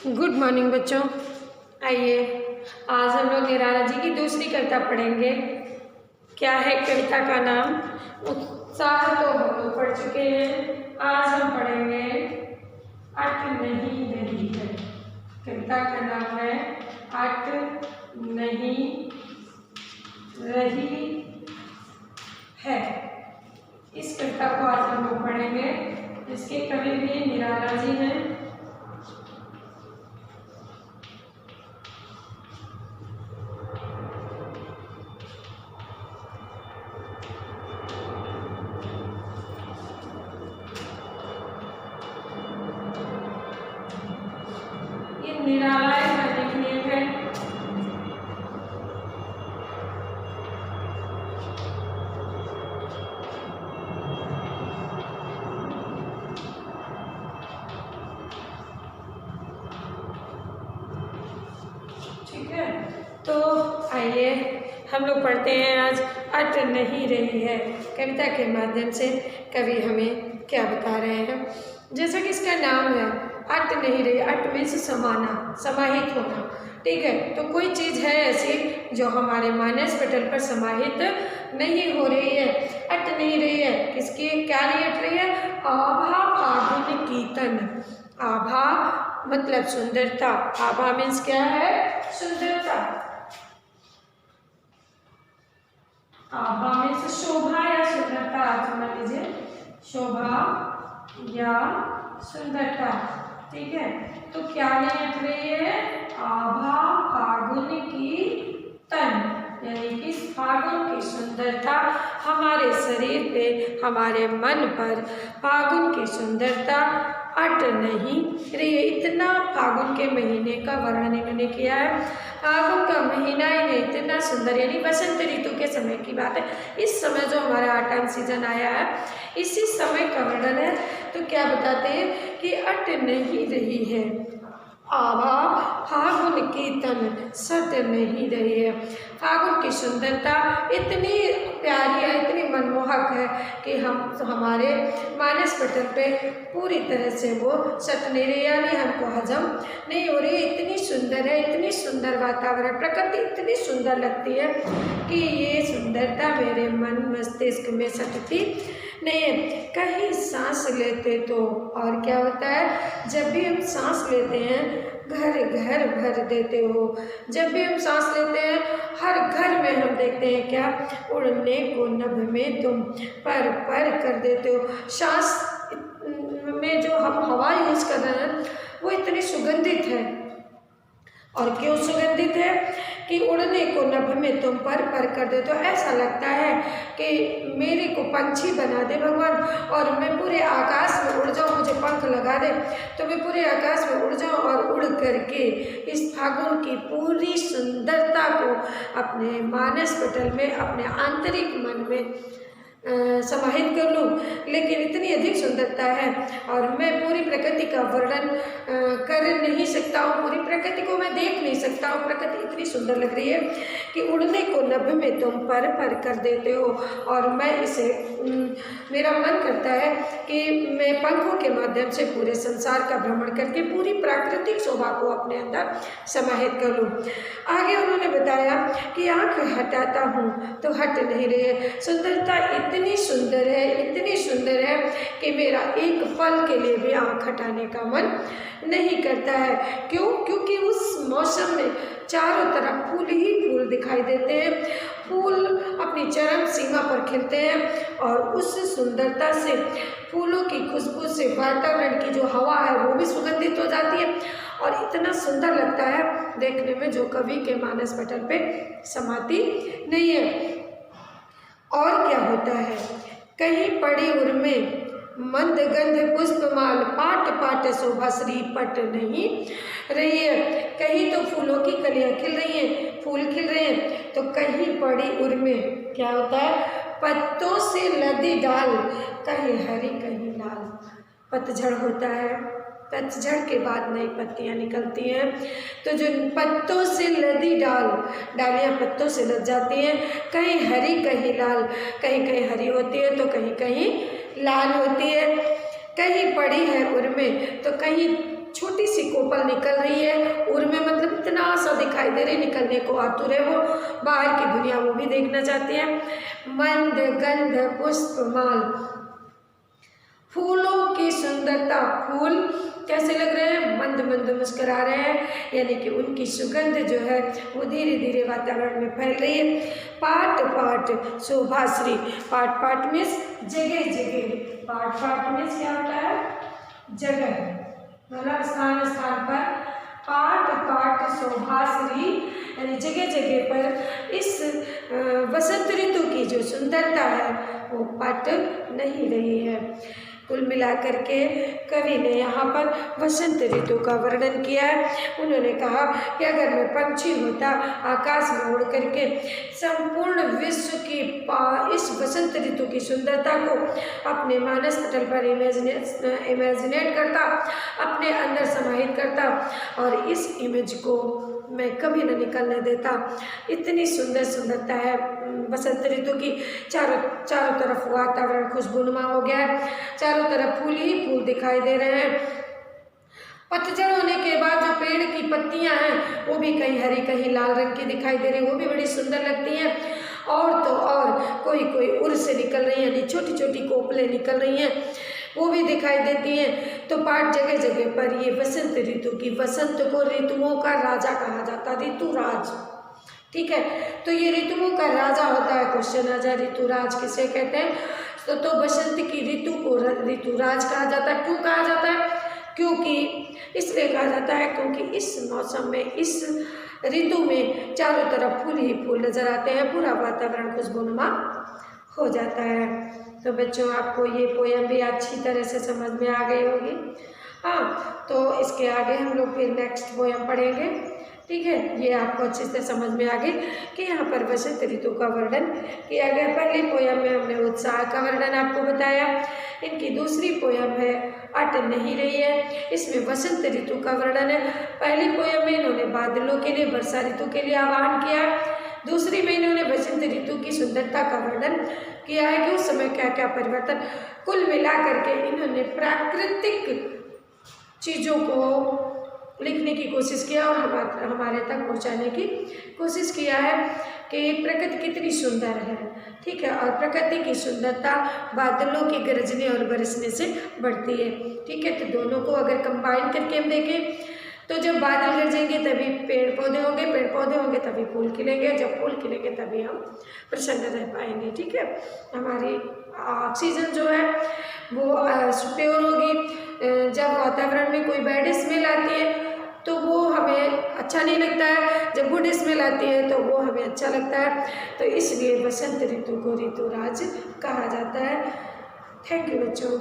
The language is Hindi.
गुड मॉर्निंग बच्चों। आइए आज हम लोग निराला जी की दूसरी कविता पढ़ेंगे। क्या है कविता का नाम? उत्साह तो हम लोग पढ़ चुके हैं। आज हम पढ़ेंगे अट नहीं रही है। कविता का नाम है अट नहीं रही है। इस कविता को आज हम लोग पढ़ेंगे। इसके कवि भी निराला जी हैं। निराला का निकनेम है। ठीक है, तो आइए हम लोग पढ़ते हैं आज अट नहीं रही है। कविता के माध्यम से कवि हमें क्या बता रहे हैं। जैसा कि इसका नाम है अट नहीं रही। अट में से समाना, समाहित होना। ठीक है, तो कोई चीज़ है ऐसी जो हमारे मानस पटल पर समाहित नहीं हो रही है, अट नहीं रही है। किसकी क्या नहीं अट रही है? आभा फागुन की तन। आभा मतलब सुंदरता। आभा मीन्स क्या है? सुंदरता। आभा मीन्स शोभा या सुंदरता। समझ लीजिए, शोभा या सुंदरता। ठीक है, तो क्या नहीं अट रही है? आभा फागुन की तन, यानी कि फागुन की सुंदरता हमारे शरीर पे, हमारे मन पर फागुन की सुंदरता अट नहीं रही है। इतना फागुन के महीने का वर्णन इन्होंने किया है। फागुन का महीना ही नहीं, इतना सुंदर, यानी बसंत ऋतु के समय की बात है। इस समय जो हमारा ऑटम सीजन आया है, इसी समय का वर्णन है। तो क्या बताते हैं कि अट नहीं रही है। आभा फागुन की तन सट नहीं रही है। फागुन की सुंदरता इतनी प्यारी है, इतनी मनमोहक है कि हमारे मानस पटल पे पूरी तरह से वो सट नहीं रही, यानी हमको हजम नहीं हो रही। इतनी सुंदर है, इतनी सुंदर वातावरण, प्रकृति इतनी सुंदर लगती है कि ये सुंदरता मेरे मन मस्तिष्क में सटती नहीं है। कहीं सांस लेते तो और क्या होता है? जब भी हम सांस लेते हैं घर घर भर देते हो। जब भी हम सांस लेते हैं हर घर में हम देखते हैं क्या? उड़ने को नभ में तुम पर पर कर देते हो। सांस में जो हम हवा यूज कर रहे हैं वो इतनी सुगंधित है। और क्यों सुगंधित है? कि उड़ने को नभ में तुम पर पर कर दे। तो ऐसा लगता है कि मेरे को पंछी बना दे भगवान और मैं पूरे आकाश में उड़ जाऊं। मुझे पंख लगा दे तो मैं पूरे आकाश में उड़ जाऊं और उड़ करके इस फागुन की पूरी सुंदरता को अपने मानस पटल में, अपने आंतरिक मन में समाहित कर लूँ। लेकिन इतनी अधिक सुंदरता है और मैं पूरी प्रकृति का वर्णन कर नहीं सकता हूँ। पूरी प्रकृति को मैं देख नहीं सकता हूँ। प्रकृति इतनी सुंदर लग रही है कि उड़ने को नभ में तुम पर पर कर देते हो। और मैं इसे मेरा मन करता है कि मैं पंखों के माध्यम से पूरे संसार का भ्रमण करके पूरी प्राकृतिक शोभा को अपने अंदर समाहित कर लूँ। आगे उन्होंने बताया कि आँख हटाता हूँ तो हट नहीं रही है। सुंदरता इतनी सुंदर है, इतनी सुंदर है कि मेरा एक पल के लिए भी आँख हटाने का मन नहीं करता है। क्यों? क्योंकि उस मौसम में चारों तरफ फूल ही फूल दिखाई देते हैं। फूल अपनी चरम सीमा पर खिलते हैं और उस सुंदरता से, फूलों की खुशबू से वातावरण की जो हवा है वो भी सुगंधित हो जाती है और इतना सुंदर लगता है देखने में, जो कवि के मानस पटल पे समाती नहीं है। और क्या होता है? कहीं पड़ी उर्मे मंद गंध पुष्पमाल, पाट पाट शोभा श्री पट नहीं रही है। कहीं तो फूलों की कलियां खिल रही हैं, फूल खिल रहे हैं, तो कहीं पड़ी उर्मे क्या होता है? पत्तों से लदी डाल, कहीं हरी कहीं लाल। पतझड़ होता है, पतझड़ के बाद नई पत्तियां निकलती हैं। तो जो पत्तों से लदी डालियां पत्तों से लद जाती हैं, कहीं हरी कहीं लाल। कहीं कहीं हरी होती है तो कहीं कहीं लाल होती है। कहीं पड़ी है उर्मे तो कहीं छोटी सी कोपल निकल रही है, उर्मे मतलब इतना सा दिखाई दे रही, निकलने को आतुर है वो, बाहर की दुनिया वो भी देखना चाहती है। मंद गंध पुष्पमाल, फूलों की सुंदरता, फूल कैसे लग रहे हैं, मंद मंद मुस्कुरा रहे हैं, यानी कि उनकी सुगंध जो है वो धीरे धीरे वातावरण में फैल रही है। पाट पाट शोभाश्री, पाट पाट में जगह जगह, पाट पाट में क्या होता है, जगह, मतलब स्थान स्थान पर, पाट पाट शोभाश्री यानी जगह जगह पर इस वसंत ऋतु की जो सुंदरता है वो पट नहीं रही है। कुल मिलाकर के कवि ने यहाँ पर वसंत ऋतु का वर्णन किया है। उन्होंने कहा कि अगर मैं पंछी होता, आकाश में उड़ करके संपूर्ण विश्व की इस वसंत ऋतु की सुंदरता को अपने मानस पटल पर इमेजिनेट करता, अपने अंदर समाहित करता और इस इमेज को मैं कभी न निकलने देता। इतनी सुंदर सुंदरता है वसंत ऋतु की, चारों तरफ वातावरण खुशबूनुमा हो गया है, चारों तरफ फूल ही फूल दिखाई दे रहे हैं। पतझड़ होने के बाद जो पेड़ की पत्तियां हैं वो भी कहीं हरी कहीं लाल रंग की दिखाई दे रही, वो भी बड़ी सुंदर लगती हैं। और तो और कोई कोई उर से निकल रही है, यानी छोटी छोटी कोपलें निकल रही हैं, वो भी दिखाई देती हैं। तो पाठ जगह जगह पर ये वसंत ऋतु की, वसंत को ऋतुओं का राजा कहा जाता है, ऋतुराज, ठीक है। तो ये ऋतुओं का राजा होता है, क्वेश्चन आ जाए ऋतुराज किसे कहते हैं, तो बसंत की ऋतु को ऋतुराज कहा जाता है। क्यों कहा जाता है, क्योंकि इसलिए कहा जाता है क्योंकि इस मौसम में, इस ऋतु में चारों तरफ फूल ही फूल नजर आते हैं, पूरा वातावरण खुशबूनुमा हो जाता है। तो बच्चों आपको ये पोयम भी अच्छी तरह से समझ में आ गई होगी। हाँ, तो इसके आगे हम लोग फिर नेक्स्ट पोयम पढ़ेंगे, ठीक है। ये आपको अच्छे से समझ में आ गई कि यहाँ पर वसंत ऋतु का वर्णन किया गया। पहली पोयम में हमने उत्साह का वर्णन आपको बताया। इनकी दूसरी पोयम है अट नहीं रही है, इसमें वसंत ऋतु का वर्णन है। पहली पोयम में इन्होंने बादलों के लिए, वर्षा ऋतु के लिए आह्वान किया। दूसरी में इन्होंने वसंत ऋतु की सुंदरता का वर्णन किया है कि उस समय क्या क्या परिवर्तन, कुल मिला करके इन्होंने प्राकृतिक चीज़ों को लिखने की कोशिश किया और हमारे तक पहुंचाने की कोशिश किया है कि प्रकृति कितनी सुंदर है, ठीक है। और प्रकृति की सुंदरता बादलों के गरजने और बरसने से बढ़ती है, ठीक है। तो दोनों को अगर कंबाइन करके हम देखें तो जब बादल गरजेंगे तभी पेड़ पौधे होंगे, पेड़ पौधे होंगे तभी फूल खिलेंगे, जब फूल खिलेंगे तभी हम प्रसन्न रह पाएंगे, ठीक है। हमारी ऑक्सीजन जो है वो प्योर होगी। जब वातावरण में कोई बैड स्मेल आती है तो वो हमें अच्छा नहीं लगता है, जब गुड स्मेल आती है तो वो हमें अच्छा लगता है। तो इसलिए वसंत ऋतु को ऋतुराज कहा जाता है। थैंक यू बच्चों।